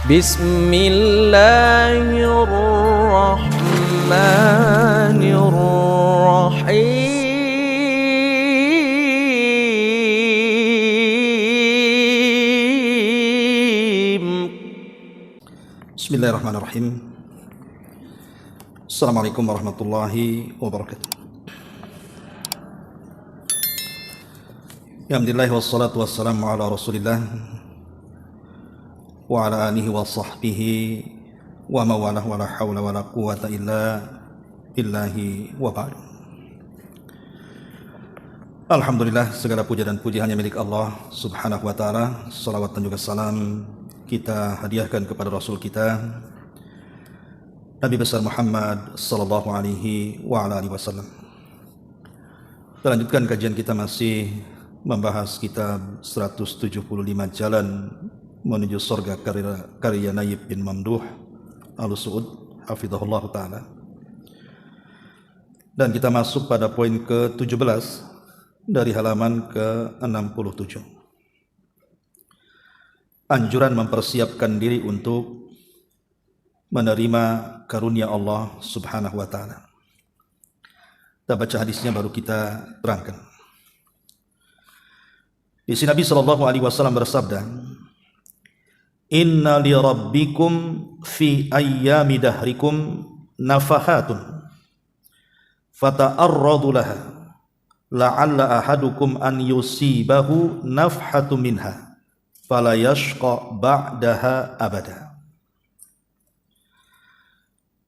Bismillahirrahmanirrahim. Bismillahirrahmanirrahim. Assalamualaikum warahmatullahi wabarakatuh. Alhamdulillah wassalatu wassalamu ala Rasulillah wa ala alihi wa sahbihi wa mawalah wa la hawla wa la quwwata illa billahi wa ba'du. Alhamdulillah, segala puja dan puji hanya milik Allah subhanahu wa ta'ala. Salawat dan juga salam kita hadiahkan kepada Rasul kita Nabi besar Muhammad sallallahu alaihi wa ala alihi wasallam. Kita lanjutkan kajian kita, masih membahas kitab 175 Jalan Menuju Surga karya Nayyib bin Mamduh Al-Su'ud hafizahullah ta'ala. Dan kita masuk pada poin ke-17 dari halaman ke-67. Anjuran mempersiapkan diri untuk menerima karunia Allah subhanahu wa ta'ala. Kita baca hadisnya baru kita terangkan. Di sini Nabi SAW bersabda, Inna li rabbikum fi ayyami dahrikum nafahatun fata'arradu laha la'alla ahadukum an yusibahu nafhatu minha fala yashqa ba'daha abada.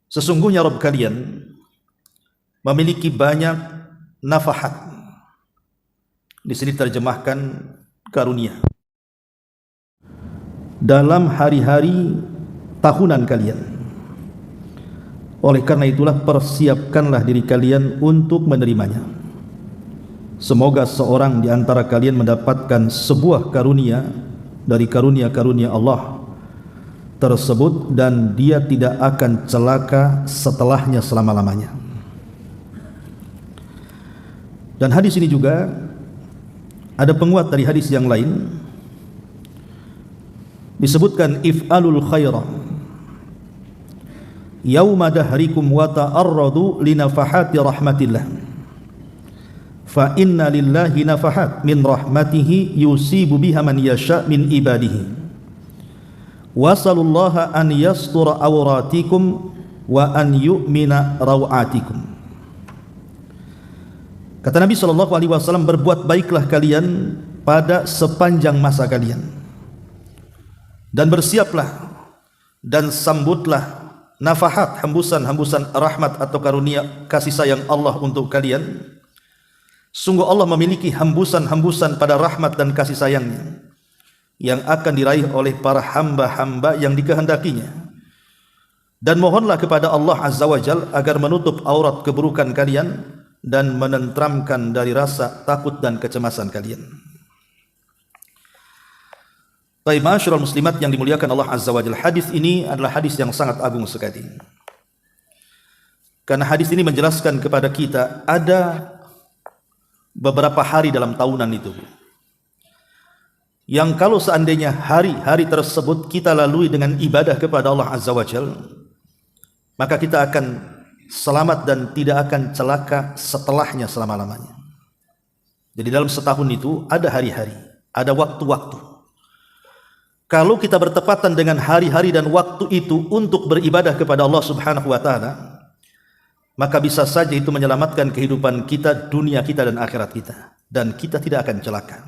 Sesungguhnya Rabb kalian memiliki banyak nafahat. Di sini terjemahkan karunia dalam hari-hari tahunan kalian. Oleh karena itulah persiapkanlah diri kalian untuk menerimanya. Semoga seorang di antara kalian mendapatkan sebuah karunia dari karunia-karunia Allah tersebut dan dia tidak akan celaka setelahnya selama-lamanya. Dan hadis ini juga ada penguat dari hadis yang lain. Disebutkan if'alul khaira yauma dahrikum wa ta'arradu li nafahati rahmatillah fa inna lillahi nafahat min rahmatihi yusibu biha man yasha min ibadihi wasalullaha an yastura awratikum wa an yu'mina rawatikum. Kata Nabi SAW, berbuat baiklah kalian pada sepanjang masa kalian dan bersiaplah dan sambutlah nafahat, hembusan-hembusan rahmat atau karunia kasih sayang Allah untuk kalian. Sungguh Allah memiliki hembusan-hembusan pada rahmat dan kasih sayangnya yang akan diraih oleh para hamba-hamba yang dikehendakinya. Dan mohonlah kepada Allah Azza wa Jal agar menutup aurat keburukan kalian dan menentramkan dari rasa takut dan kecemasan kalian. Baik, ma'asyiral muslimat yang dimuliakan Allah Azza wa Jalla, hadis ini adalah hadis yang sangat agung sekali. Karena hadis ini menjelaskan kepada kita ada beberapa hari dalam tahunan itu yang kalau seandainya hari-hari tersebut kita lalui dengan ibadah kepada Allah Azza wa Jalla, maka kita akan selamat dan tidak akan celaka setelahnya selama-lamanya. Jadi dalam setahun itu ada hari-hari, ada waktu-waktu. Kalau kita bertepatan dengan hari-hari dan waktu itu untuk beribadah kepada Allah Subhanahu wa taala, maka bisa saja itu menyelamatkan kehidupan kita, dunia kita dan akhirat kita, dan kita tidak akan celaka.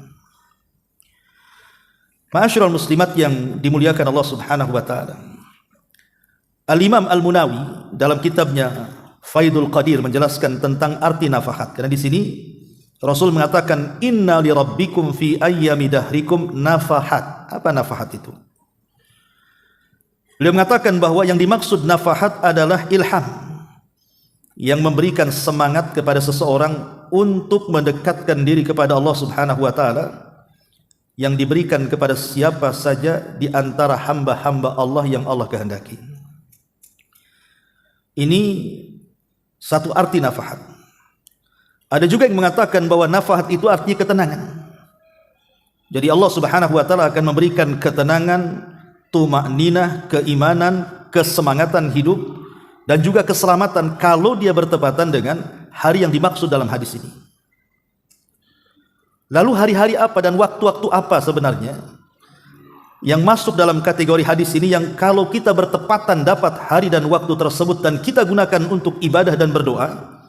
Ma'asyiral muslimat yang dimuliakan Allah Subhanahu wa taala, Al-Imam Al-Munawi dalam kitabnya Faidul Qadir menjelaskan tentang arti nafahat. Karena di sini Rasul mengatakan inna li rabbikum fi ayyami dahrikum nafahat. Apa nafahat itu? Beliau mengatakan bahwa yang dimaksud nafahat adalah ilham yang memberikan semangat kepada seseorang untuk mendekatkan diri kepada Allah Subhanahu wa taala, yang diberikan kepada siapa saja di antara hamba-hamba Allah yang Allah kehendaki. Ini satu arti nafahat. Ada juga yang mengatakan bahwa nafahat itu artinya ketenangan. Jadi Allah Subhanahu wa taala akan memberikan ketenangan tumakninah, keimanan, kesemangatan hidup, dan juga keselamatan kalau dia bertepatan dengan hari yang dimaksud dalam hadis ini. Lalu hari-hari apa dan waktu-waktu apa sebenarnya yang masuk dalam kategori hadis ini yang kalau kita bertepatan dapat hari dan waktu tersebut dan kita gunakan untuk ibadah dan berdoa,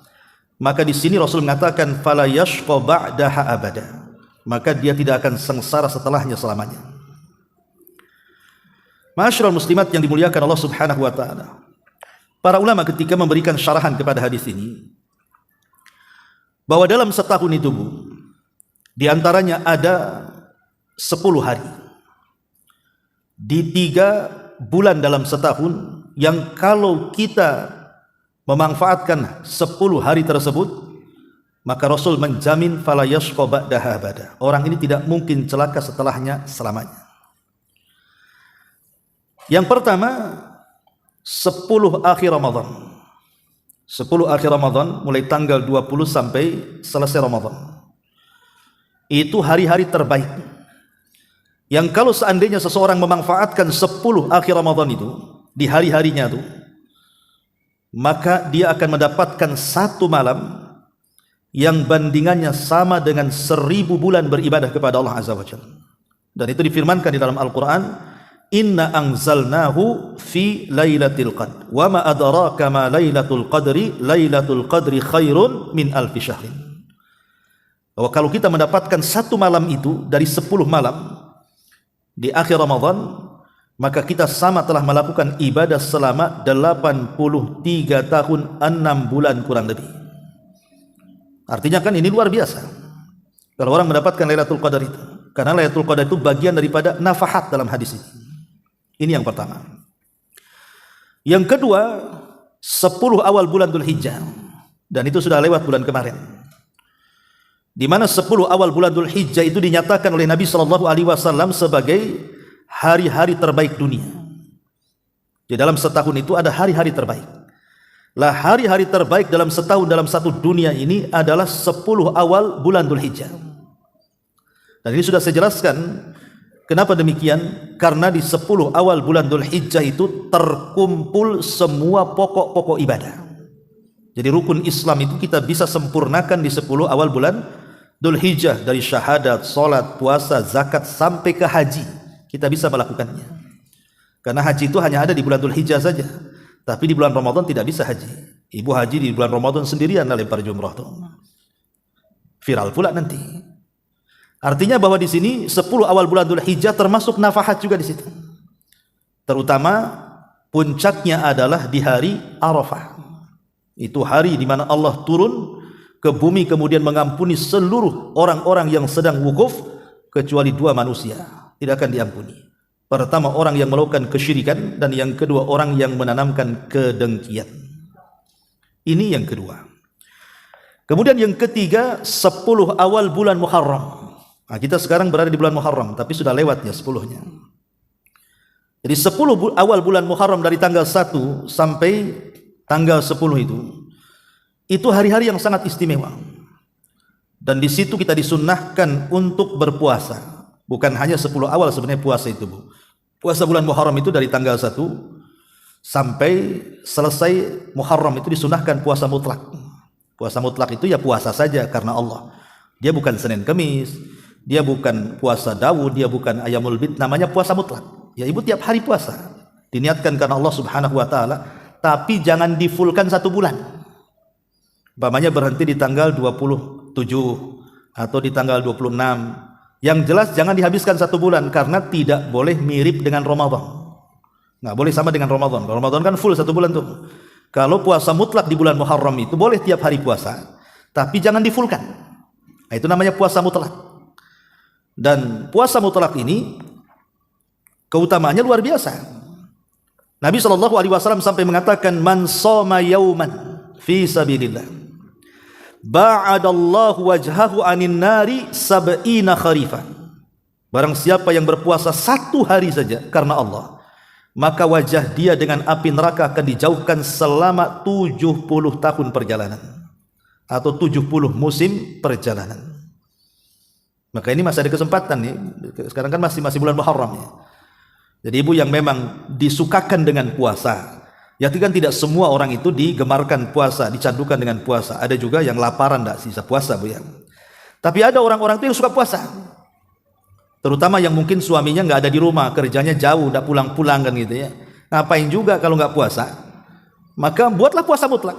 maka di sini Rasul mengatakan fala yashqa ba'daha abada, maka dia tidak akan sengsara setelahnya selamanya. Ma'asyiral muslimat yang dimuliakan Allah Subhanahu wa taala, para ulama ketika memberikan syarahan kepada hadis ini bahwa dalam setahun itu di antaranya ada 10 hari di 3 bulan dalam setahun yang kalau kita memanfaatkan 10 hari tersebut, maka Rasul menjamin fala yashqa ba'daha abada, orang ini tidak mungkin celaka setelahnya selamanya. Yang pertama 10 akhir Ramadan. 10 akhir Ramadan mulai tanggal 20 sampai selesai Ramadan, itu hari-hari terbaik yang kalau seandainya seseorang memanfaatkan 10 akhir Ramadan itu di hari-harinya itu, maka dia akan mendapatkan 1 malam yang bandingannya sama dengan 1000 bulan beribadah kepada Allah Azza wa Jalla. Dan itu difirmankan di dalam Al-Quran, inna anzalnahu fi lailatul qadr wa ma adraka ma lailatul qadri khairun min alfi syahrin. Bahwa kalau kita mendapatkan 1 malam itu dari 10 malam di akhir Ramadan, maka kita sama telah melakukan ibadah selama 83 tahun 6 bulan kurang lebih. Artinya kan ini luar biasa kalau orang mendapatkan Lailatul Qadar itu, karena Lailatul Qadar itu bagian daripada nafahat dalam hadis ini. Ini yang pertama. Yang kedua 10 awal bulan Dzulhijjah, dan itu sudah lewat bulan kemarin, di mana 10 awal bulan Dzulhijjah itu dinyatakan oleh Nabi SAW sebagai hari-hari terbaik dunia. Di dalam setahun itu ada hari-hari terbaik. Lah hari-hari terbaik dalam setahun dalam satu dunia ini adalah 10 awal bulan Dzulhijjah. Dan ini sudah saya jelaskan kenapa demikian, karena di 10 awal bulan Dzulhijjah itu terkumpul semua pokok-pokok ibadah. Jadi rukun Islam itu kita bisa sempurnakan di 10 awal bulan Dzulhijjah, dari syahadat, salat, puasa, zakat sampai ke haji kita bisa melakukannya. Karena haji itu hanya ada di bulan Dzulhijjah saja, tapi di bulan Ramadan tidak bisa haji. Ibu haji di bulan Ramadan sendirian lempar jumrah tuh. Viral pula nanti. Artinya bahwa di sini 10 awal bulan Dzulhijjah termasuk nafahat juga di situ. Terutama puncaknya adalah di hari Arafah. Itu hari di mana Allah turun ke bumi kemudian mengampuni seluruh orang-orang yang sedang wukuf kecuali 2 manusia, tidak akan diampuni. Pertama orang yang melakukan kesyirikan, dan yang kedua orang yang menanamkan kedengkian. Ini yang kedua. Kemudian yang ketiga 10 awal bulan Muharram. Nah, kita sekarang berada di bulan Muharram, tapi sudah lewat ya 10-nya. Jadi 10 awal bulan Muharram dari tanggal 1 sampai tanggal 10 itu hari-hari yang sangat istimewa. Dan di situ kita disunnahkan untuk berpuasa. Bukan hanya 10 awal sebenarnya puasa itu, Bu. Puasa bulan Muharram itu dari tanggal 1 sampai selesai Muharram itu disunnahkan puasa mutlak. Puasa mutlak itu ya puasa saja karena Allah. Dia bukan Senin Kamis, dia bukan puasa Daud, dia bukan Ayamul Bid, namanya puasa mutlak. Ya ibu tiap hari puasa. Diniatkan karena Allah Subhanahu wa taala, tapi jangan difulkan 1 bulan. Umpamanya berhenti di tanggal 27 atau di tanggal 26. Yang jelas jangan dihabiskan 1 bulan, karena tidak boleh mirip dengan Ramadan. Nggak boleh sama dengan Ramadan. Kalau Ramadan kan full 1 bulan tuh. Kalau puasa mutlak di bulan Muharram itu boleh tiap hari puasa, tapi jangan difulkan. Nah, itu namanya puasa mutlak. Dan puasa mutlak ini keutamaannya luar biasa. Nabi SAW sampai mengatakan, man shoma yauman fi sabilillah ba'adallahu wajhahu anin nari sab'ina kharifan. Barang siapa yang berpuasa 1 hari saja karena Allah, maka wajah dia dengan api neraka akan dijauhkan selama 70 tahun perjalanan atau 70 musim perjalanan. Maka ini masih ada kesempatan nih. Sekarang kan masih bulan Muharram ya. Jadi ibu yang memang disukakan dengan puasa. Ya kan tidak semua orang itu digemarkan puasa, dicandukan dengan puasa. Ada juga yang laparan tidak sisa puasa bu ya. Tapi ada orang-orang itu yang suka puasa. Terutama yang mungkin suaminya nggak ada di rumah, kerjanya jauh, tidak pulang-pulang kan gitu ya. Ngapain juga kalau nggak puasa? Maka buatlah puasa mutlak.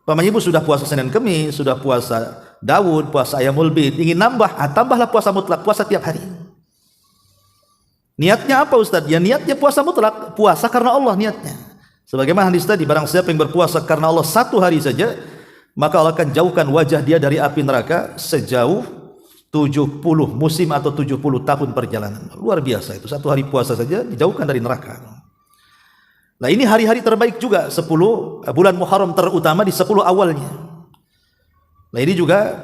Pamannya ibu sudah puasa Senin Kemis, sudah puasa Daud, puasa Ayamul Bid, ingin nambah, tambahlah puasa mutlak, puasa tiap hari. Niatnya apa Ustaz? Ya niatnya puasa mutlak, puasa karena Allah niatnya. Sebagaimana hadis tadi, barang siapa yang berpuasa karena Allah 1 hari saja, maka Allah akan jauhkan wajah dia dari api neraka sejauh 70 musim atau 70 tahun perjalanan. Luar biasa itu, 1 hari puasa saja dijauhkan dari neraka. Nah ini hari-hari terbaik juga, 10 bulan Muharram terutama di 10 awalnya. Nah ini juga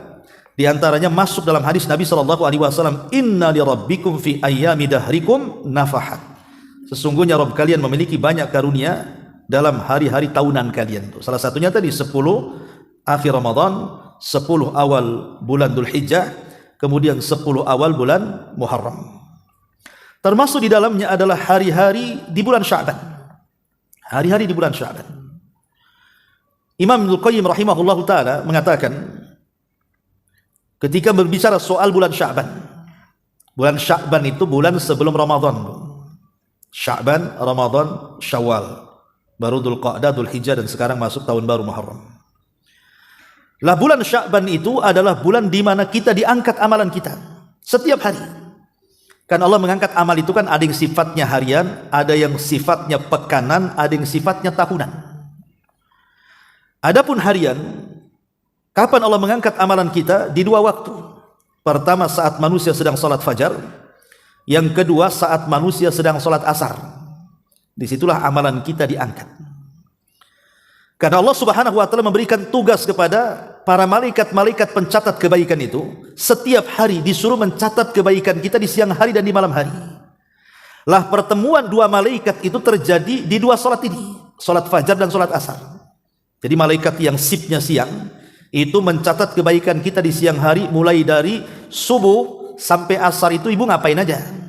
diantaranya masuk dalam hadis Nabi SAW, Inna li rabbikum fi ayyami dahrikum nafahat. Sesungguhnya Rabb kalian memiliki banyak karunia dalam hari-hari tahunan kalian. Salah satunya tadi 10 akhir Ramadan, 10 awal bulan Dzul Hijjah, kemudian 10 awal bulan Muharram. Termasuk di dalamnya adalah hari-hari di bulan Sya'ban. Hari-hari di bulan Sya'ban. Imam Ibnu Qayyim rahimahullahu taala mengatakan ketika berbicara soal bulan Sya'ban. Bulan Sya'ban itu bulan sebelum Ramadan. Sya'ban, Ramadan, Syawal. Baru Dzulqa'dah, Dzulhijjah dan sekarang masuk tahun baru Muharram. Lah bulan Sya'ban itu adalah bulan di mana kita diangkat amalan kita setiap hari. Kan Allah mengangkat amal itu kan ada yang sifatnya harian, ada yang sifatnya pekanan, ada yang sifatnya tahunan. Adapun harian, kapan Allah mengangkat amalan kita? Di 2 waktu. Pertama saat manusia sedang sholat fajar, yang kedua saat manusia sedang sholat asar. Disitulah amalan kita diangkat. Karena Allah Subhanahu wa taala memberikan tugas kepada para malaikat-malaikat pencatat kebaikan itu, setiap hari disuruh mencatat kebaikan kita di siang hari dan di malam hari. Lah pertemuan 2 malaikat itu terjadi di 2 sholat ini, sholat fajar dan sholat asar. Jadi malaikat yang shiftnya siang itu mencatat kebaikan kita di siang hari, mulai dari subuh sampai asar itu ibu ngapain aja.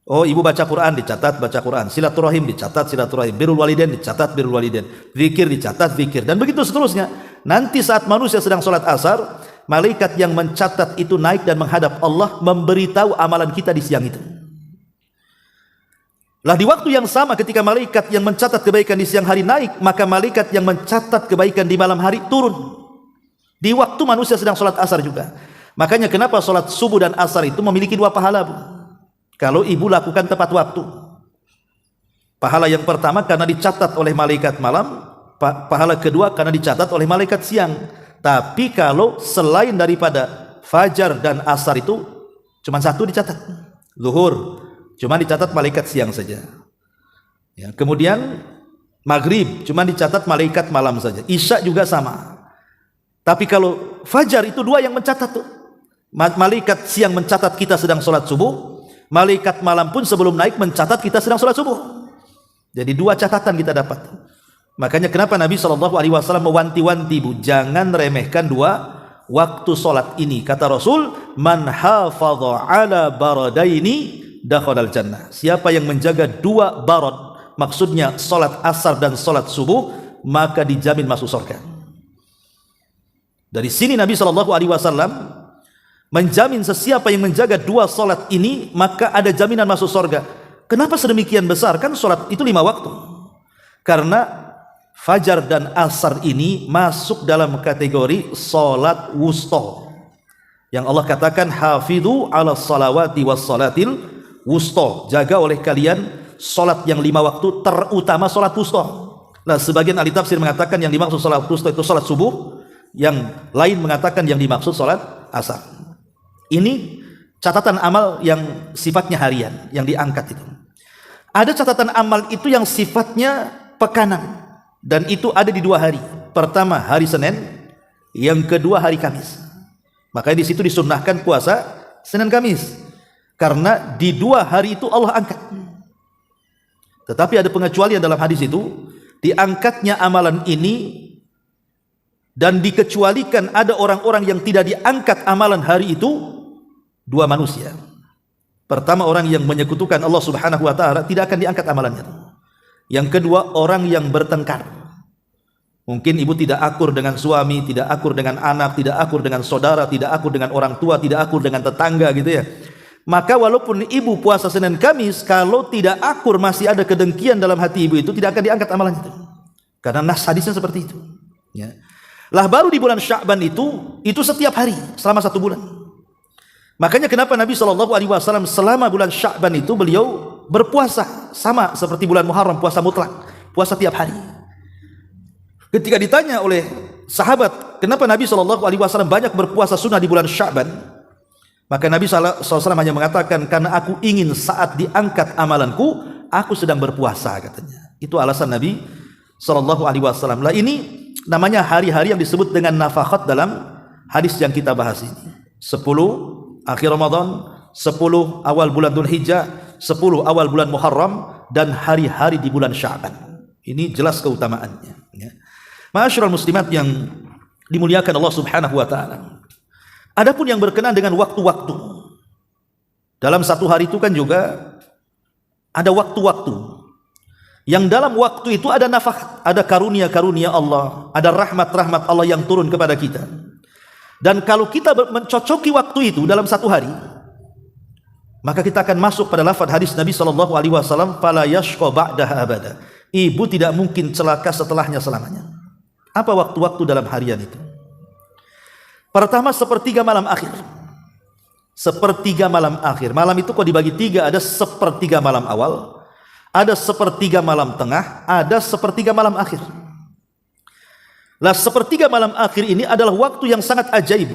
Oh ibu baca Quran, dicatat baca Quran, silaturahim dicatat silaturahim, birrul walidain dicatat birrul walidain, zikir dicatat zikir, dan begitu seterusnya. Nanti saat manusia sedang sholat asar, malaikat yang mencatat itu naik dan menghadap Allah, memberitahu amalan kita di siang itu. Lah di waktu yang sama ketika malaikat yang mencatat kebaikan di siang hari naik, maka malaikat yang mencatat kebaikan di malam hari turun. Di waktu manusia sedang sholat asar juga. Makanya kenapa sholat subuh dan asar itu memiliki 2 pahala bu? Kalau ibu lakukan tepat waktu. Pahala yang pertama karena dicatat oleh malaikat malam, pahala kedua karena dicatat oleh malaikat siang. Tapi kalau selain daripada fajar dan asar itu cuma 1 dicatat. Zuhur cuma dicatat malaikat siang saja. Ya, kemudian maghrib cuma dicatat malaikat malam saja. Isya juga sama. Tapi kalau fajar itu 2 yang mencatat tuh. Malaikat siang mencatat kita sedang sholat subuh, malaikat malam pun sebelum naik mencatat kita sedang sholat subuh. Jadi 2 catatan kita dapat. Makanya kenapa Nabi SAW mewanti-wanti bu, jangan remehkan 2 waktu sholat ini. Kata Rasul, man hafadha ala baradaini dakhalal jannah. Siapa yang menjaga 2 barad, maksudnya sholat asar dan sholat subuh, maka dijamin masuk surga. Dari sini Nabi SAW menjamin sesiapa yang menjaga 2 sholat ini, maka ada jaminan masuk surga. Kenapa sedemikian besar? Kan sholat itu 5 waktu. Karena fajar dan asar ini masuk dalam kategori sholat wusta, yang Allah katakan hafidhu ala salawati was salatil wusta. Jaga oleh kalian sholat yang 5 waktu, terutama sholat wusta. Nah sebagian ahli tafsir mengatakan yang dimaksud sholat wusta itu sholat subuh, yang lain mengatakan yang dimaksud sholat asar. Ini catatan amal yang sifatnya harian, yang diangkat itu. Ada catatan amal itu yang sifatnya pekanan, dan itu ada di 2 hari. Pertama hari Senin, yang kedua hari Kamis. Makanya di situ disunnahkan puasa Senin Kamis, karena di 2 hari itu Allah angkat. Tetapi ada pengecualian dalam hadis itu, diangkatnya amalan ini dan dikecualikan ada orang-orang yang tidak diangkat amalan hari itu 2 manusia. Pertama, orang yang menyekutukan Allah Subhanahu wa taala tidak akan diangkat amalannya. Yang kedua, orang yang bertengkar. Mungkin ibu tidak akur dengan suami, tidak akur dengan anak, tidak akur dengan saudara, tidak akur dengan orang tua, tidak akur dengan tetangga gitu ya. Maka walaupun ibu puasa Senin Kamis, kalau tidak akur masih ada kedengkian dalam hati ibu itu, tidak akan diangkat amalannya itu. Karena nas hadisnya seperti itu. Ya. Lah baru di bulan Sya'ban itu setiap hari selama 1 bulan. Makanya kenapa Nabi SAW selama bulan Sya'ban itu beliau berpuasa sama seperti bulan Muharram, puasa mutlak, puasa tiap hari. Ketika ditanya oleh sahabat, kenapa Nabi SAW banyak berpuasa sunnah di bulan Sya'ban? Maka Nabi SAW hanya mengatakan, karena aku ingin saat diangkat amalanku, aku sedang berpuasa, katanya. Itu alasan Nabi SAW. Lah ini namanya hari-hari yang disebut dengan nafakhat dalam hadis yang kita bahas ini. 10 akhir Ramadan, 10 awal bulan Dzulhijjah, 10 awal bulan Muharram, dan hari-hari di bulan Sya'ban. Ini jelas keutamaannya. Ya. Ma'asyiral muslimat yang dimuliakan Allah Subhanahu wa taala. Adapun yang berkenaan dengan waktu-waktu. Dalam satu hari itu kan juga ada waktu-waktu. Yang dalam waktu itu ada nafkah, ada karunia-karunia Allah, ada rahmat-rahmat Allah yang turun kepada kita. Dan kalau kita mencocoki waktu itu dalam satu hari, maka kita akan masuk pada lafaz hadis Nabi SAW, fala yashqa ba'daha abada. Ibu tidak mungkin celaka setelahnya selamanya. Apa waktu-waktu dalam harian itu? Pertama, sepertiga malam akhir. Sepertiga malam akhir. Malam itu kok dibagi 3, ada sepertiga malam awal, ada sepertiga malam tengah, ada sepertiga malam akhir. Lah sepertiga malam akhir ini adalah waktu yang sangat ajaib.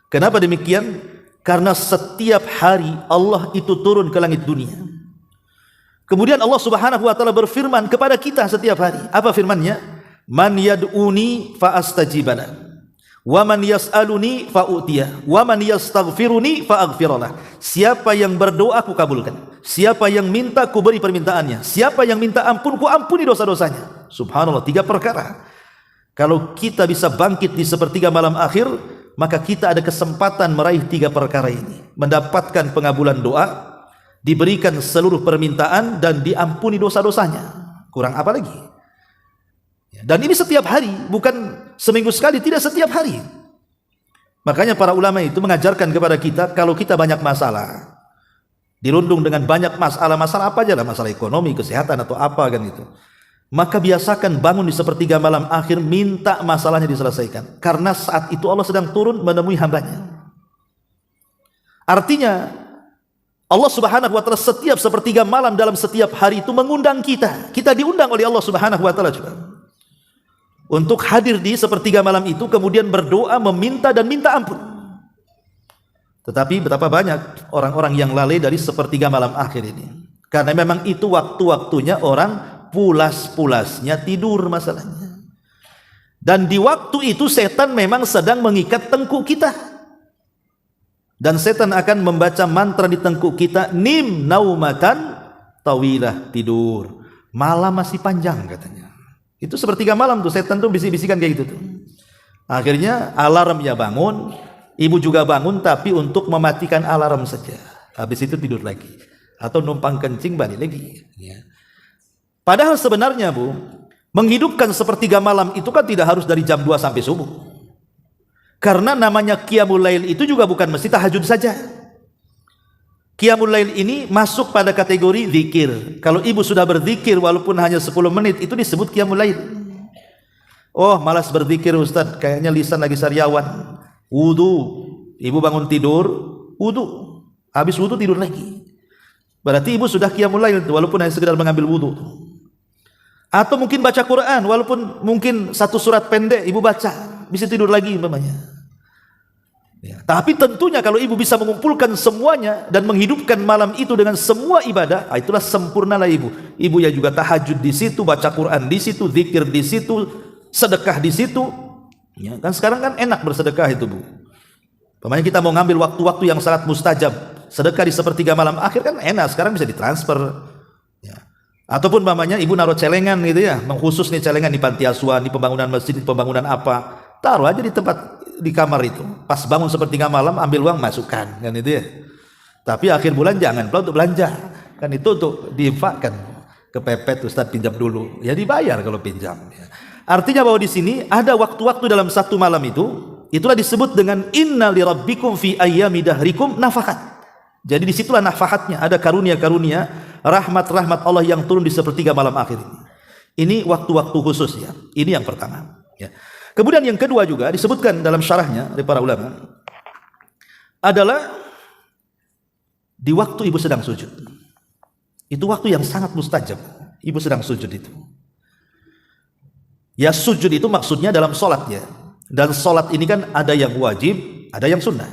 Kenapa demikian? Karena setiap hari Allah itu turun ke langit dunia. Kemudian Allah Subhanahu wa taala berfirman kepada kita setiap hari. Apa firman-Nya? Man yad'uni fa astajibana, wa man yas'aluni fa u'tiyah, wa man yastaghfiruni fa aghfirlah. Siapa yang berdoa ku kabulkan, siapa yang minta ku beri permintaannya, siapa yang minta ampun ku ampuni dosa-dosanya. Subhanallah, 3 perkara. Kalau kita bisa bangkit di sepertiga malam akhir, maka kita ada kesempatan meraih 3 perkara ini. Mendapatkan pengabulan doa, diberikan seluruh permintaan, dan diampuni dosa-dosanya. Kurang apa lagi? Dan ini setiap hari, bukan seminggu sekali, tidak setiap hari. Makanya para ulama itu mengajarkan kepada kita, kalau kita banyak masalah, dirundung dengan banyak masalah apa aja lah, masalah ekonomi, kesehatan atau apa kan itu, maka biasakan bangun di sepertiga malam akhir, minta masalahnya diselesaikan. Karena saat itu Allah sedang turun menemui hambanya. Artinya Allah Subhanahu wa taala setiap sepertiga malam dalam setiap hari itu mengundang kita. Kita diundang oleh Allah Subhanahu wa taala juga untuk hadir di sepertiga malam itu, kemudian berdoa, meminta dan minta ampun. Tetapi betapa banyak orang-orang yang lalai dari sepertiga malam akhir ini. Karena memang itu waktu-waktunya orang pulas-pulasnya tidur masalahnya. Dan di waktu itu setan memang sedang mengikat tengkuk kita. Dan setan akan membaca mantra di tengkuk kita, nim naumatan tawilah, tidur. Malam masih panjang katanya. Itu sepertiga malam tuh setan tuh bisik-bisikan kayak gitu tuh. Akhirnya alarmnya bangun, ibu juga bangun tapi untuk mematikan alarm saja. Habis itu tidur lagi atau numpang kencing balik lagi. Ya. Padahal sebenarnya Bu, menghidupkan sepertiga malam itu kan tidak harus dari jam 2 sampai subuh. Karena namanya qiyamul lail itu juga bukan mesti tahajud saja. Qiyamul lail ini masuk pada kategori zikir. Kalau ibu sudah berzikir walaupun hanya 10 menit, itu disebut qiyamul lail. Oh, malas berzikir Ustaz, kayaknya lisan lagi sariawan. Wudu, ibu bangun tidur, wudu. Habis wudu tidur lagi. Berarti ibu sudah qiyamul lail walaupun hanya sekedar mengambil wudu. Atau mungkin baca Quran, walaupun mungkin 1 surat pendek ibu baca, bisa tidur lagi umpamanya. Ya, tapi tentunya kalau ibu bisa mengumpulkan semuanya dan menghidupkan malam itu dengan semua ibadah, itulah sempurnalah ibu. Ibu yang juga tahajud di situ, baca Quran di situ, zikir di situ, sedekah di situ. Ya, kan sekarang kan enak bersedekah itu Bu. Pokoknya kita mau ngambil waktu-waktu yang sangat mustajab, sedekah di sepertiga malam akhir kan enak. Sekarang bisa ditransfer. Ya. Ataupun mamanya ibu naruh celengan gitu ya, mengkhusus nih celengan di panti asuhan, di pembangunan masjid, di pembangunan apa, taruh aja di tempat di kamar itu. Pas bangun sepertiga malam ambil uang masukkan kan itu ya. Tapi akhir bulan jangan pula untuk belanja. Kan itu untuk diinfakkan. Kepepet Ustaz pinjam dulu. Ya dibayar kalau pinjam. Artinya bahwa di sini ada waktu-waktu dalam satu malam itu, itulah disebut dengan inna li rabbikum fi ayyami dahrikum nafahat. Jadi disitulah nafahatnya, ada karunia-karunia, rahmat-rahmat Allah yang turun di sepertiga malam akhir ini. Ini waktu-waktu khusus ya. Ini yang pertama. Ya. Kemudian yang kedua juga disebutkan dalam syarahnya oleh para ulama adalah di waktu ibu sedang sujud. Itu waktu yang sangat mustajab. Ibu sedang sujud itu. Ya sujud itu maksudnya dalam sholat ya. Dan sholat ini kan ada yang wajib, ada yang sunnah.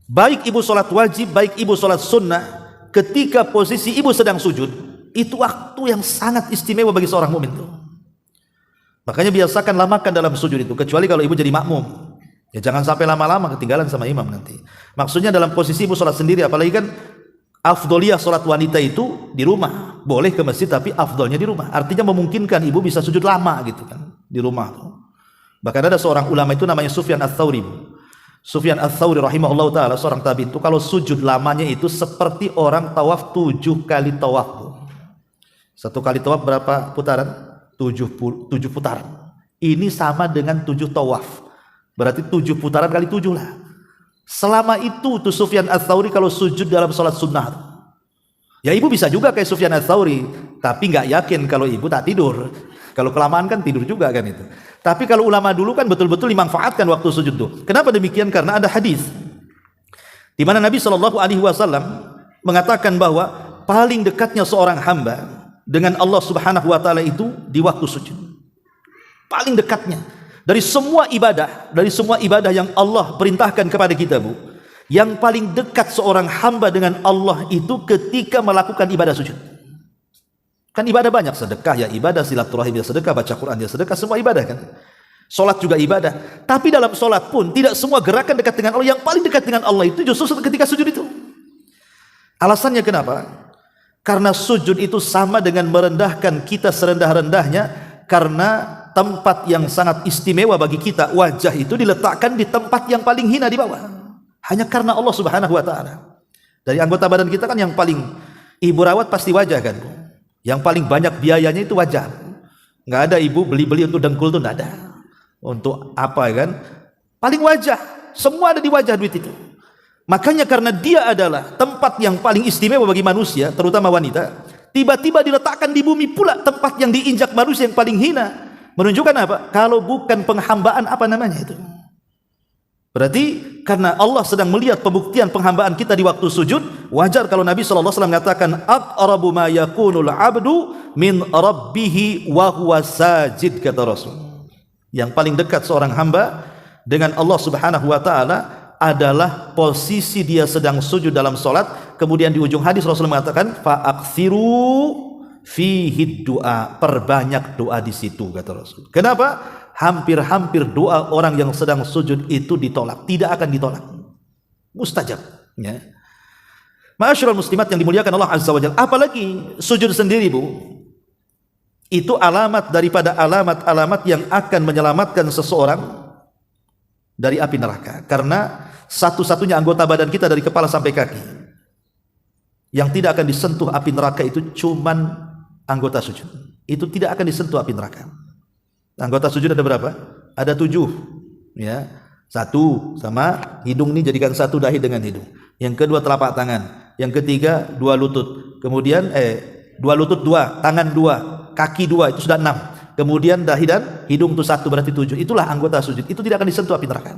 Baik ibu sholat wajib, baik ibu sholat sunnah, ketika posisi ibu sedang sujud, itu waktu yang sangat istimewa bagi seorang mukmin itu. Makanya biasakan lamakan dalam sujud itu, kecuali kalau ibu jadi makmum. Ya jangan sampai lama-lama ketinggalan sama imam nanti. Maksudnya dalam posisi ibu sholat sendiri, apalagi kan afdoliyah sholat wanita itu di rumah. Boleh ke masjid tapi afdolnya di rumah. Artinya memungkinkan ibu bisa sujud lama gitu kan di rumah tuh. Bahkan ada seorang ulama itu namanya Sufyan Ats-Tsauri. Sufyan Ats-Tsauri rahimahullah taala seorang tabi'in itu kalau sujud lamanya itu seperti orang tawaf 7 kali tawaf. Satu kali tawaf berapa putaran? 7 putaran. Ini sama dengan 7 tawaf. Berarti 7 putaran kali 7 lah. Selama itu tuh Sufyan Ats-Tsauri kalau sujud dalam sholat sunnah. Ya ibu bisa juga kayak Sufyan Ats-Tsauri, tapi nggak yakin kalau ibu tak tidur. Kalau kelamaan kan tidur juga kan itu. Tapi kalau ulama dulu kan betul-betul dimanfaatkan waktu sujud tuh. Kenapa demikian? Karena ada hadis di mana Nabi SAW mengatakan bahwa paling dekatnya seorang hamba dengan Allah Subhanahu Wa Taala itu di waktu sujud. Paling dekatnya dari semua ibadah yang Allah perintahkan kepada kita, Bu. Yang paling dekat seorang hamba dengan Allah itu ketika melakukan ibadah sujud. Kan ibadah banyak, sedekah ya ibadah, silaturahim ya sedekah, baca Quran ya sedekah, semua ibadah kan. Salat juga ibadah. Tapi dalam salat pun tidak semua gerakan dekat dengan Allah. Yang paling dekat dengan Allah itu justru ketika sujud itu. Alasannya kenapa? Karena sujud itu sama dengan merendahkan kita serendah-rendahnya, karena tempat yang sangat istimewa bagi kita, wajah itu diletakkan di tempat yang paling hina di bawah. Hanya karena Allah Subhanahu Wa Taala. Dari anggota badan kita kan yang paling ibu rawat pasti wajah kan. Yang paling banyak biayanya itu wajah. Nggak ada ibu beli-beli untuk dengkul tuh nggak ada. Untuk apa kan? Paling wajah. Semua ada di wajah duit itu. Makanya karena dia adalah tempat yang paling istimewa bagi manusia, terutama wanita, tiba-tiba diletakkan di bumi pula tempat yang diinjak manusia yang paling hina. Menunjukkan apa? Kalau bukan penghambaan, apa namanya itu? Berarti karena Allah sedang melihat pembuktian penghambaan kita di waktu sujud, wajar kalau Nabi SAW mengatakan aqrabu ma yakunul abdu min rabbihi wa huwa sajid, kata Rasul. Yang paling dekat seorang hamba dengan Allah Subhanahu Wa Taala adalah posisi dia sedang sujud dalam solat. Kemudian di ujung hadis Rasul mengatakan fa'aksiru fihi du'a, perbanyak doa di situ, kata Rasul. Kenapa? Hampir-hampir doa orang yang sedang sujud itu ditolak, tidak akan ditolak, mustajab ya. Ma'asyiral muslimat yang dimuliakan Allah Azza wa Jalla, apalagi sujud sendiri, Bu, itu alamat daripada alamat-alamat yang akan menyelamatkan seseorang dari api neraka. Karena satu-satunya anggota badan kita dari kepala sampai kaki yang tidak akan disentuh api neraka itu cuman anggota sujud. Itu tidak akan disentuh api neraka. Anggota sujud ada berapa? Ada 7 ya. 1 sama hidung ini jadikan 1 dahi dengan hidung. Yang kedua telapak tangan. Yang ketiga 2 lutut. Kemudian 2 lutut 2, tangan 2, kaki 2, itu sudah 6. Kemudian dahi dan hidung itu 1, berarti 7. Itulah anggota sujud. Itu tidak akan disentuh api neraka.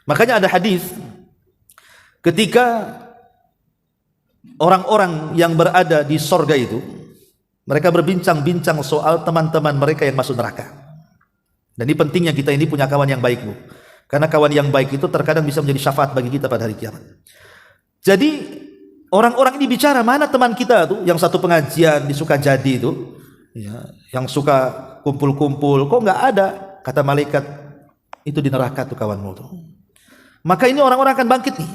Makanya ada hadis ketika orang-orang yang berada di sorga itu mereka berbincang-bincang soal teman-teman mereka yang masuk neraka. Dan ini pentingnya kita ini punya kawan yang baik, Bu. Karena kawan yang baik itu terkadang bisa menjadi syafaat bagi kita pada hari kiamat. Jadi orang-orang ini bicara, mana teman kita tuh yang satu pengajian di Sukajadi itu ya, yang suka kumpul-kumpul, kok nggak ada? Kata malaikat, itu di neraka tuh kawanmu tuh. Maka ini orang-orang akan bangkit nih.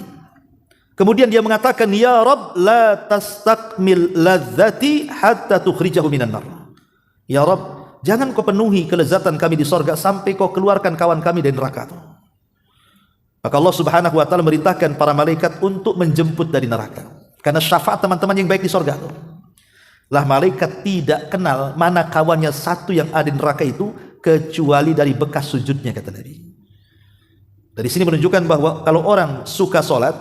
Kemudian dia mengatakan, ya Rabb, la tastakmil ladzati hatta tukhrijahu minan nar. Ya Rabb, jangan kau penuhi kelezatan kami di sorga sampai kau keluarkan kawan kami dari neraka. Maka Allah Subhanahu wa taala merintahkan para malaikat untuk menjemput dari neraka. Karena syafaat teman-teman yang baik di surga tuh. Lah malaikat tidak kenal mana kawannya satu yang ada di neraka itu kecuali dari bekas sujudnya, kata Nabi. Dari sini menunjukkan bahwa kalau orang suka sholat,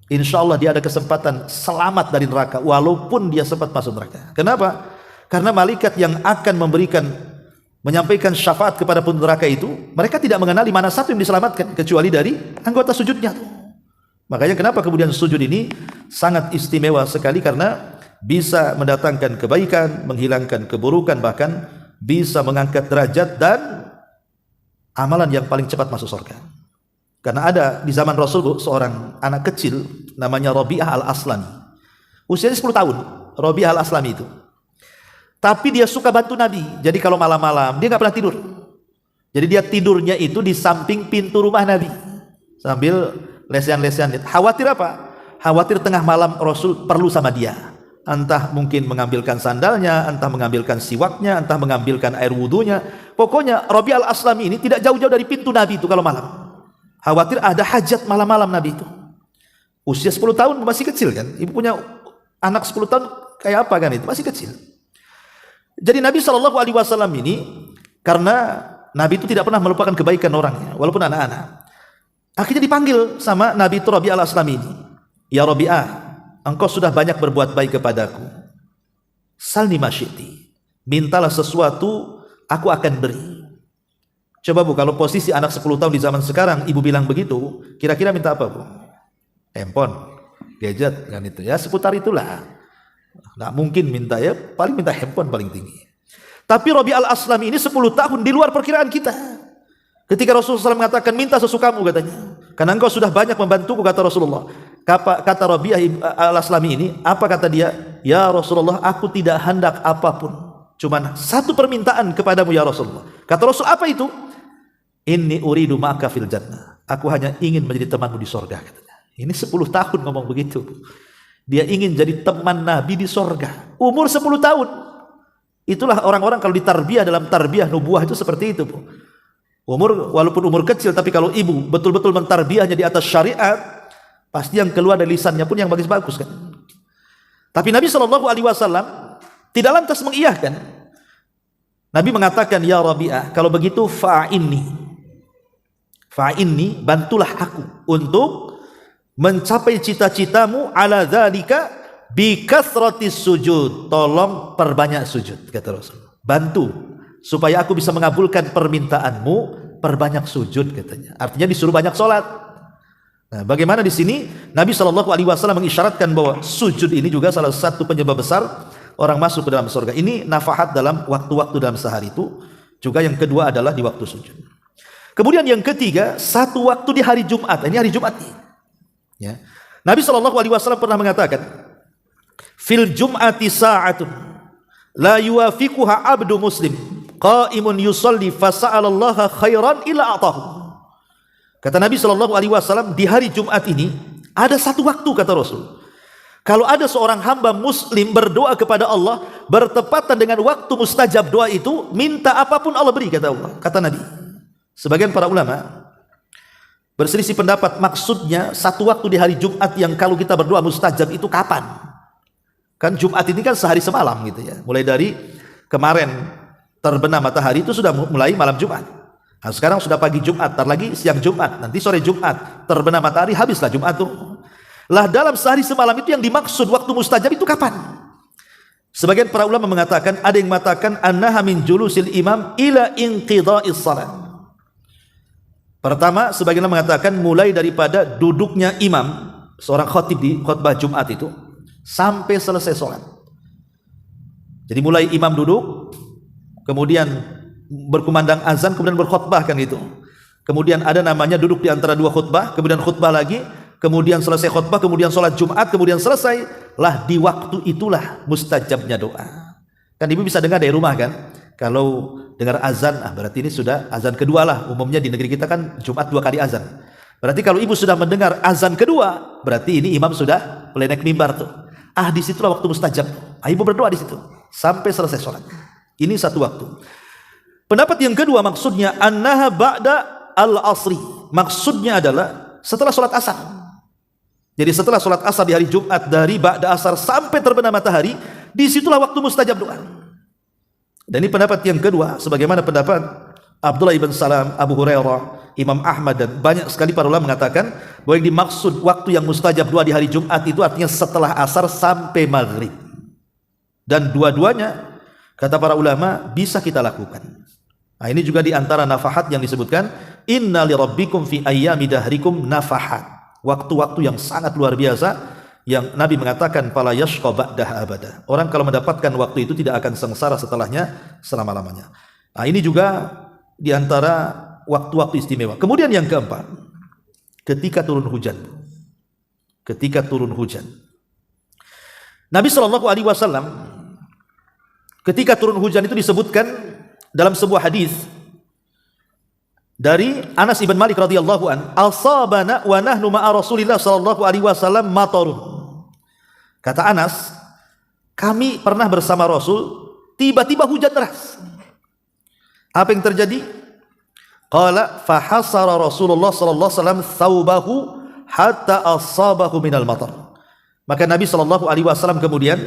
insya Allah dia ada kesempatan selamat dari neraka walaupun dia sempat masuk neraka. Kenapa? Karena malaikat yang akan menyampaikan syafaat kepada penduduk neraka itu, mereka tidak mengenali mana satu yang diselamatkan kecuali dari anggota sujudnya. Makanya kenapa kemudian sujud ini sangat istimewa sekali, karena bisa mendatangkan kebaikan, menghilangkan keburukan, bahkan bisa mengangkat derajat dan amalan yang paling cepat masuk surga. Karena ada di zaman Rasul seorang anak kecil namanya Rabi'ah al-Aslami. Usianya 10 tahun, Rabi'ah al-Aslami itu. Tapi dia suka bantu Nabi. Jadi kalau malam-malam dia nggak pernah tidur. Jadi dia tidurnya itu di samping pintu rumah Nabi sambil lesehan-lesehan. Khawatir apa? Khawatir tengah malam Rasul perlu sama dia. Entah mungkin mengambilkan sandalnya, entah mengambilkan siwaknya, entah mengambilkan air wudunya. Pokoknya Rabi'ah al-Aslami ini tidak jauh-jauh dari pintu Nabi itu kalau malam. Khawatir ada hajat malam-malam Nabi itu. Usia 10 tahun masih kecil kan. Ibu punya anak 10 tahun kayak apa kan itu? Masih kecil. Jadi Nabi SAW ini, karena Nabi itu tidak pernah melupakan kebaikan orangnya, walaupun anak-anak. Akhirnya dipanggil sama Nabi itu Rabi'ah al-Aslami ini. Ya Rabi'ah, engkau sudah banyak berbuat baik kepadaku. Salni masyiti, mintalah sesuatu, aku akan beri. Coba Bu, kalau posisi anak 10 tahun di zaman sekarang, ibu bilang begitu, kira-kira minta apa Bu? Handphone, gadget, kan itu ya, seputar itulah. Nggak mungkin minta ya, paling minta handphone paling tinggi. Tapi Rabi'ah al-Aslami ini 10 tahun di luar perkiraan kita. Ketika Rasulullah SAW mengatakan minta sesukamu katanya, karena engkau sudah banyak membantuku, kata Rasulullah. Kata Rabi'ah al-Aslami ini, apa kata dia? Ya Rasulullah, aku tidak hendak apapun, cuman satu permintaan kepadamu ya Rasulullah. Kata Rasul, apa itu? Inni uridu ma'aka fil jannah, aku hanya ingin menjadi temanmu di surga, katanya. Ini 10 tahun ngomong begitu. Dia ingin jadi teman Nabi di surga. Umur 10 tahun. Itulah orang-orang kalau ditarbiyah dalam tarbiyah nubuah itu seperti itu, Bu. Walaupun umur kecil, tapi kalau ibu betul-betul mentarbiyahnya di atas syariat, pasti yang keluar dari lisannya pun yang bagus-bagus kan. Tapi Nabi SAW tidak lantas mengiyahkan. Nabi mengatakan, ya Rabi'ah, kalau begitu fa'inni, bantulah aku untuk mencapai cita-citamu, ala dzalika bi kathratis sujud, tolong perbanyak sujud, kata Rasul. Bantu supaya aku bisa mengabulkan permintaanmu, perbanyak sujud, katanya. Artinya disuruh banyak sholat. Nah, bagaimana di sini Nabi SAW mengisyaratkan bahwa sujud ini juga salah satu penyebab besar orang masuk ke dalam surga. Ini nafahat dalam waktu-waktu dalam sehari itu. Juga yang kedua adalah di waktu sujud. Kemudian yang ketiga, satu waktu di hari Jumat. Ini hari Jumat nih. Ya. Nabi SAW pernah mengatakan, fil Jum'ati sa'atun la yuwafiquha abdu muslim qa'imun yusalli fasa'alallaha khairan ila atahu. Kata Nabi SAW, di hari Jumat ini ada satu waktu, kata Rasul, kalau ada seorang hamba muslim berdoa kepada Allah bertepatan dengan waktu mustajab doa itu, minta apapun Allah beri, kata Allah, kata Nabi. Sebagian para ulama berselisih pendapat, maksudnya satu waktu di hari Jumat yang kalau kita berdoa mustajab itu kapan? Kan Jumat ini kan sehari semalam gitu ya. Mulai dari kemarin terbenam matahari itu sudah mulai malam Jumat. Nah, sekarang sudah pagi Jumat, ntar lagi siang Jumat, nanti sore Jumat, terbenam matahari, habislah Jumat tuh. Lah dalam sehari semalam itu yang dimaksud waktu mustajab itu kapan? Sebagian para ulama mengatakan, ada yang mengatakan annaha min julusil imam ila inqidha'is shalah. Pertama, sebagian mengatakan mulai daripada duduknya imam, seorang khatib di khutbah Jumat itu, sampai selesai sholat. Jadi mulai imam duduk, kemudian berkumandang azan, kemudian berkhutbah kan itu. Kemudian ada namanya duduk di antara dua khutbah, kemudian khutbah lagi, kemudian selesai khutbah, kemudian sholat Jumat, kemudian selesai. Lah di waktu itulah mustajabnya doa. Kan ibu bisa dengar dari rumah kan? Kalau dengar azan, berarti ini sudah azan kedua lah. Umumnya di negeri kita kan Jumat 2 kali azan. Berarti kalau ibu sudah mendengar azan kedua, berarti ini imam sudah mulai naik mimbar tuh. Disitulah waktu mustajab. Ibu berdoa di situ sampai selesai sholat. Ini satu waktu. Pendapat yang kedua maksudnya annaha ba'da al-asri. maksudnya adalah setelah sholat asar. Jadi setelah sholat asar di hari Jumat dari ba'da asar sampai terbenam matahari, disitulah waktu mustajab doa. Dan ini pendapat yang kedua, sebagaimana pendapat Abdullah ibn Salam, Abu Hurairah, Imam Ahmad, dan banyak sekali para ulama mengatakan bahwa yang dimaksud waktu yang mustajab doa di hari Jumat itu artinya setelah asar sampai maghrib. Dan dua-duanya, kata para ulama, bisa kita lakukan. Nah, ini juga di antara nafahat yang disebutkan, inna li rabbikum fi ayyami dahrikum nafahat. Waktu-waktu yang sangat luar biasa yang Nabi mengatakan fala yashqa ba'daha abada. Orang kalau mendapatkan waktu itu tidak akan sengsara setelahnya selama-lamanya. Nah, ini juga di antara waktu-waktu istimewa. Kemudian yang keempat, ketika turun hujan. Ketika turun hujan. Nabi sallallahu alaihi wasallam ketika turun hujan itu disebutkan dalam sebuah hadis dari Anas ibn Malik radhiyallahu an, asabana wa nahnu ma'a Rasulillah sallallahu alaihi wasallam matarun. Kata Anas, kami pernah bersama Rasul, tiba-tiba hujan deras. Apa yang terjadi? Qala fahasara Rasulullah sallallahu alaihi wasallam thawbahu hatta asabahu minal matar. Maka Nabi sallallahu alaihi wasallam kemudian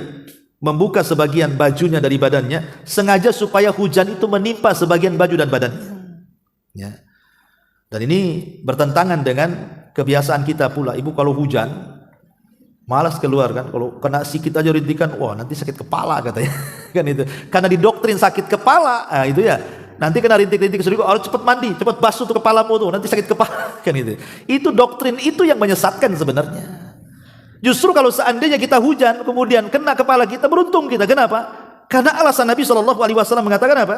membuka sebagian bajunya dari badannya sengaja supaya hujan itu menimpa sebagian baju dan badannya. Ya. Dan ini bertentangan dengan kebiasaan kita pula. Ibu kalau hujan malas keluar kan, kalau kena sikit aja rintikan, wah nanti sakit kepala katanya. Kan itu. Karena didoktrin sakit kepala, nah itu ya. Nanti kena rintik-rintik sedikit, harus cepat mandi, cepat basuh tuh kepalamu tuh, nanti sakit kepala kan itu. Itu doktrin itu yang menyesatkan sebenarnya. Justru kalau seandainya kita hujan kemudian kena kepala kita, beruntung kita. Kenapa? Karena alasan Nabi SAW mengatakan apa?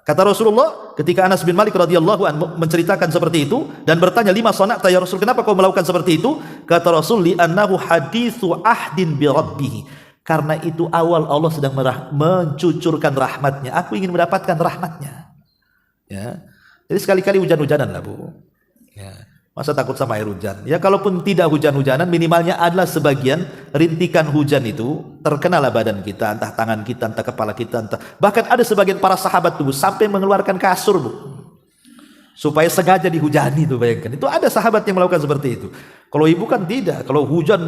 Kata Rasulullah ketika Anas bin Malik radhiyallahu anhu menceritakan seperti itu dan bertanya, lima sonata ya Rasul, kenapa kau melakukan seperti itu? Kata Rasul, li'annahu hadithu ahdin bi rabbih. Karena itu awal Allah sedang mencucurkan rahmatnya. Aku ingin mendapatkan rahmatnya. Ya. Jadi sekali-kali hujan-hujanan lah Bu. Ya. Masa takut sama air hujan? Ya kalaupun tidak hujan-hujanan, minimalnya adalah sebagian rintikan hujan itu terkenalah badan kita, entah tangan kita, entah kepala kita, entah. Bahkan ada sebagian para sahabat tuh sampai mengeluarkan kasur Bu, supaya sengaja dihujani tuh, bayangkan. Itu ada sahabat yang melakukan seperti itu. Kalau ibu kan tidak. Kalau hujan,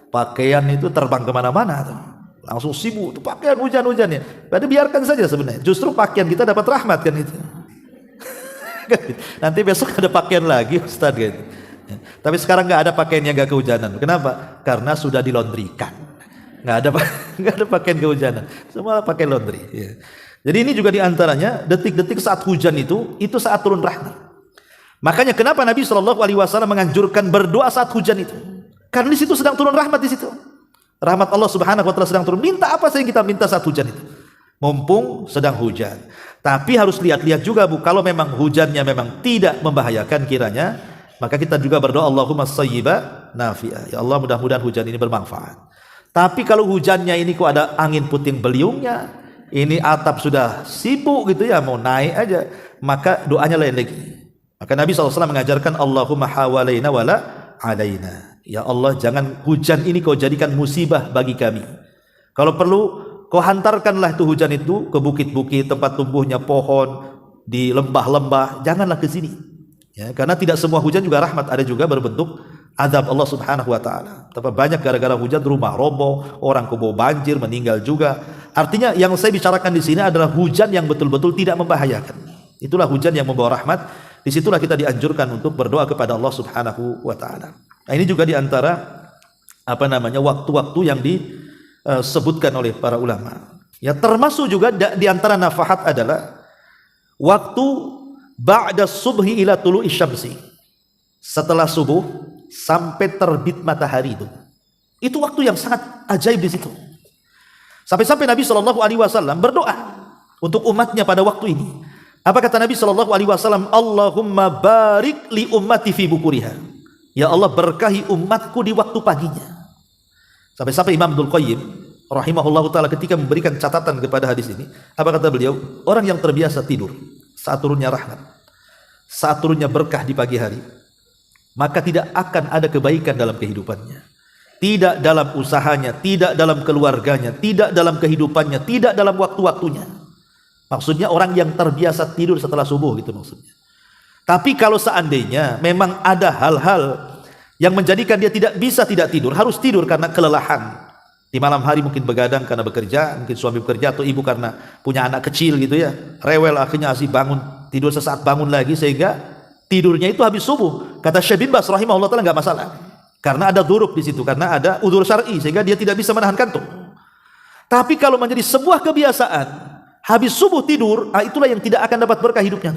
pakaian itu terbang kemana-mana tuh. Langsung sibuk tuh pakaian hujan-hujannya. Padahal biarkan saja sebenarnya. Justru pakaian kita dapat rahmat kan itu. Nanti besok ada pakaian lagi Ustaz gitu. Tapi sekarang nggak ada pakaian yang nggak kehujanan. Kenapa? Karena sudah dilondrikan. Nggak ada pakaian kehujanan. Semua pakai laundry. Ya. Jadi ini juga diantaranya detik-detik saat hujan itu saat turun rahmat. Makanya kenapa Nabi Shallallahu Alaihi Wasallam menganjurkan berdoa saat hujan itu? Karena di situ sedang turun rahmat di situ. Rahmat Allah Subhanahu Wa Taala sedang turun. Minta apa saja yang kita minta saat hujan itu? Mumpung sedang hujan. Tapi harus lihat-lihat juga Bu, kalau memang hujannya memang tidak membahayakan kiranya, maka kita juga berdoa Allahumma sayyiba nafi'ah. Ya Allah, mudah-mudahan hujan ini bermanfaat. Tapi kalau hujannya ini kok ada angin puting beliungnya, ini atap sudah sibuk gitu ya, mau naik aja, maka doanya lain lagi. Maka Nabi SAW mengajarkan Allahumma hawalaina wala alaina. Ya Allah, jangan hujan ini kau jadikan musibah bagi kami. Kalau perlu kau hantarkanlah itu hujan itu ke bukit-bukit, tempat tumbuhnya pohon, di lembah-lembah, janganlah ke sini. Ya, karena tidak semua hujan juga rahmat, ada juga berbentuk azab Allah Subhanahu wa taala. Tapi banyak gara-gara hujan rumah roboh, orang kebawa banjir, meninggal juga. Artinya yang saya bicarakan di sini adalah hujan yang betul-betul tidak membahayakan. Itulah hujan yang membawa rahmat. Disitulah kita dianjurkan untuk berdoa kepada Allah Subhanahu wa taala. Nah, ini juga diantara waktu-waktu yang disebutkan oleh para ulama. Ya, termasuk juga di antara nafahat adalah waktu ba'da subhi ila tulu'i syamsi. Setelah subuh sampai terbit matahari itu. Itu waktu yang sangat ajaib di situ. Sampai-sampai Nabi Shallallahu Alaihi Wasallam berdoa untuk umatnya pada waktu ini. Apa kata Nabi Shallallahu Alaihi Wasallam? Allahumma barik li ummati fi bukuriha. Ya Allah, berkahi umatku di waktu paginya. Sampai-sampai Imam Ibnul Qayyim rahimahullahu taala ketika memberikan catatan kepada hadis ini, apa kata beliau? Orang yang terbiasa tidur saat turunnya rahmat, saat turunnya berkah di pagi hari, maka tidak akan ada kebaikan dalam kehidupannya. Tidak dalam usahanya, tidak dalam keluarganya, tidak dalam kehidupannya, tidak dalam waktu-waktunya. Maksudnya orang yang terbiasa tidur setelah subuh gitu maksudnya. Tapi kalau seandainya memang ada hal-hal yang menjadikan dia tidak bisa tidak tidur, harus tidur karena kelelahan. Di malam hari mungkin begadang karena bekerja, mungkin suami bekerja atau ibu karena punya anak kecil gitu ya, rewel akhirnya asih bangun, tidur sesaat bangun lagi sehingga tidurnya itu habis subuh. Kata Syekh bin Baz rahimahullah taala enggak masalah. Karena ada dzuruf di situ, karena ada udzur syar'i sehingga dia tidak bisa menahan kantuk. Tapi kalau menjadi sebuah kebiasaan, habis subuh tidur, itulah yang tidak akan dapat berkah hidupnya.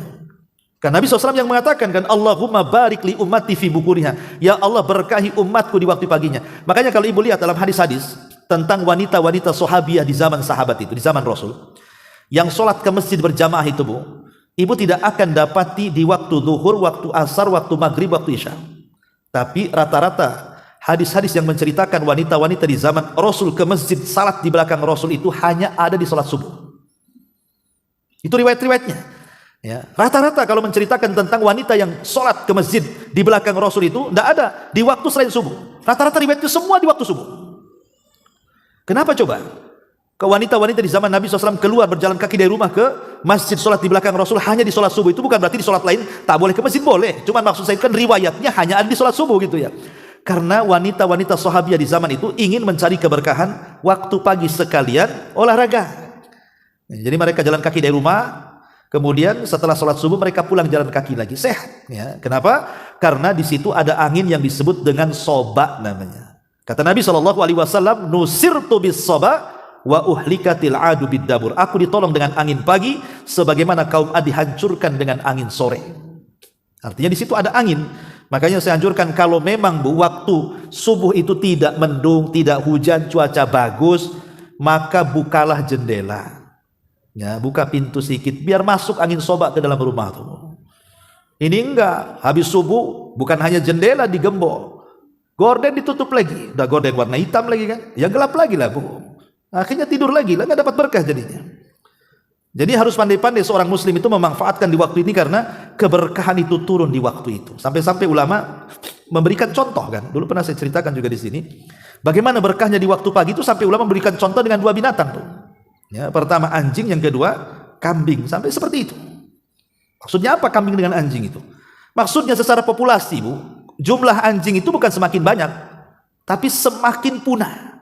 Karena Nabi SAW yang mengatakan kan, Allahumma barik li ummati fi bukuriha, ya Allah berkahi umatku di waktu paginya. Makanya kalau ibu lihat dalam hadis-hadis tentang wanita-wanita sahabiah di zaman sahabat itu, di zaman Rasul, yang sholat ke masjid berjamaah itu bu, ibu tidak akan dapati di waktu zuhur, waktu asar, waktu maghrib, waktu isya. Tapi rata-rata hadis-hadis yang menceritakan wanita-wanita di zaman Rasul ke masjid salat di belakang Rasul itu hanya ada di sholat subuh. Itu riwayat-riwayatnya. Ya, rata-rata kalau menceritakan tentang wanita yang sholat ke masjid di belakang Rasul itu tidak ada di waktu selain subuh. Rata-rata riwayatnya semua di waktu subuh. Kenapa coba? Ke wanita-wanita di zaman Nabi SAW keluar berjalan kaki dari rumah ke masjid sholat di belakang Rasul hanya di sholat subuh. Itu bukan berarti di sholat lain tak boleh ke masjid, boleh. Cuman maksud saya kan riwayatnya hanya ada di sholat subuh gitu ya. Karena wanita-wanita sahabiah di zaman itu ingin mencari keberkahan waktu pagi sekalian olahraga. Jadi mereka jalan kaki dari rumah. Kemudian setelah sholat subuh mereka pulang jalan kaki lagi, sehat. Ya, kenapa? Karena di situ ada angin yang disebut dengan soba namanya. Kata Nabi SAW, nusirtu bis soba wa uhlikatil adu bid dabur. Aku ditolong dengan angin pagi, sebagaimana kaum Ad dihancurkan dengan angin sore. Artinya di situ ada angin. Makanya saya anjurkan kalau memang bu waktu subuh itu tidak mendung, tidak hujan, cuaca bagus, maka bukalah jendela. Ya, buka pintu sedikit biar masuk angin soba ke dalam rumah tuh. Ini enggak, habis subuh bukan hanya jendela digembok, gorden ditutup lagi, udah gorden warna hitam lagi kan, ya gelap lagi lah bu. Akhirnya tidur lagi lah, nggak dapat berkah jadinya. Jadi harus pandai-pandai seorang muslim itu memanfaatkan di waktu ini karena keberkahan itu turun di waktu itu. Sampai-sampai ulama memberikan contoh kan, dulu pernah saya ceritakan juga di sini, bagaimana berkahnya di waktu pagi itu sampai ulama memberikan contoh dengan dua binatang tuh. Ya, pertama anjing, yang kedua kambing, sampai seperti itu. Maksudnya apa kambing dengan anjing itu? Maksudnya secara populasi bu, jumlah anjing itu bukan semakin banyak, tapi semakin punah.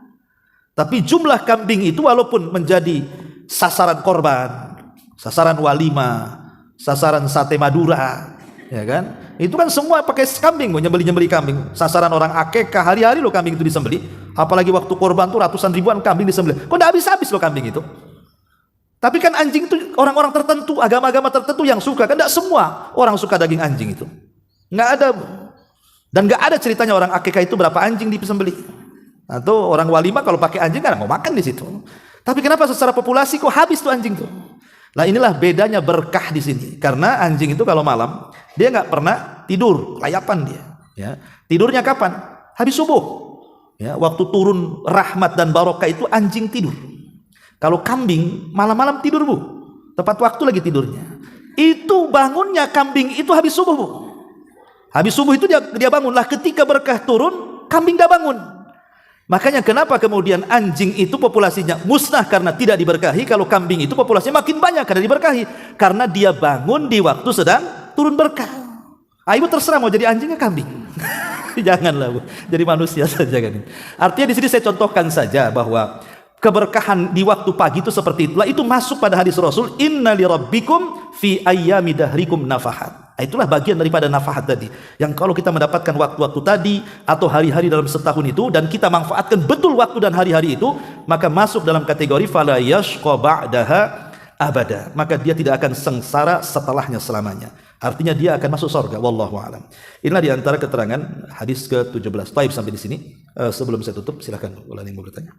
Tapi jumlah kambing itu walaupun menjadi sasaran korban, sasaran walimah, sasaran sate Madura, ya kan? Itu kan semua pakai kambing, nyembeli kambing. Sasaran orang akekah hari-hari lo kambing itu disembeli. Apalagi waktu korban tuh ratusan ribuan kambing disembelih. Kok enggak habis-habis lo kambing itu? Tapi kan anjing itu orang-orang tertentu, agama-agama tertentu yang suka. Kan enggak semua orang suka daging anjing itu. Enggak ada. Dan enggak ada ceritanya orang akikah itu berapa anjing disembelih. Atau orang walimah kalau pakai anjing kan mau makan di situ. Tapi kenapa secara populasi kok habis tuh anjing tuh? Nah inilah bedanya berkah di sini. Karena anjing itu kalau malam dia enggak pernah tidur, layapan dia. Ya. Tidurnya kapan? Habis subuh. Ya, waktu turun rahmat dan barokah itu anjing tidur. Kalau kambing malam-malam tidur bu, tepat waktu lagi tidurnya. Itu bangunnya kambing itu habis subuh bu. Habis subuh itu dia bangunlah. Ketika berkah turun, kambing dah bangun. Makanya kenapa kemudian anjing itu populasinya musnah karena tidak diberkahi. Kalau kambing itu populasinya makin banyak karena diberkahi. Karena dia bangun di waktu sedang turun berkah. Ibu terserah mau jadi anjingnya kambing. Janganlah bu, jadi manusia saja kan. Artinya di sini saya contohkan saja bahwa keberkahan di waktu pagi itu seperti itulah. Itu masuk pada hadis Rasul, inna li rabbikum fi ayyami dahrikum nafahat. Itulah bagian daripada nafahat tadi. Yang kalau kita mendapatkan waktu-waktu tadi atau hari-hari dalam setahun itu dan kita manfaatkan betul waktu dan hari-hari itu, maka masuk dalam kategori fala yashqa ba'daha abada. Maka dia tidak akan sengsara setelahnya selamanya. Artinya dia akan masuk surga. Wallahu a'lam. Inilah di antara keterangan hadis ke-17. Baik, sampai di sini. Sebelum saya tutup, silakan kalau ada yang mau bertanya.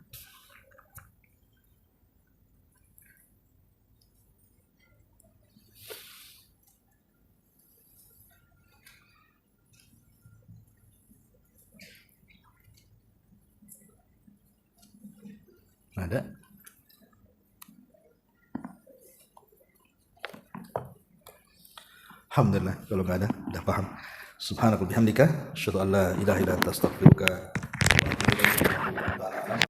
Ada? Alhamdulillah, kalau nggak ada, udah paham. Subhanakallahumma bihamdika, asyhadu an la ilaha illa anta, astaghfiruka